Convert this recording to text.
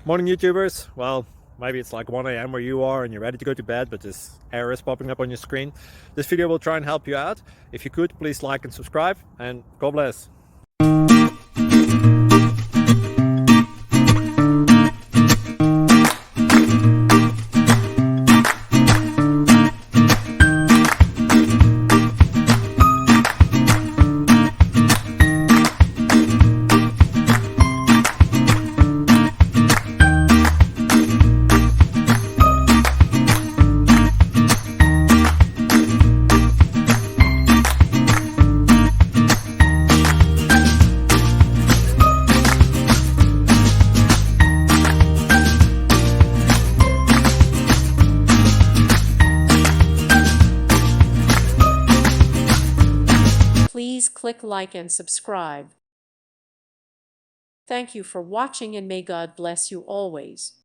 Morning YouTubers. Well, maybe it's like 1 a.m. where you are and you're ready to go to bed, but this error is popping up on your screen. This video will try and help you out. If you could, please like and subscribe, and God bless. Please click like and subscribe. Thank you for watching, and may God bless you always.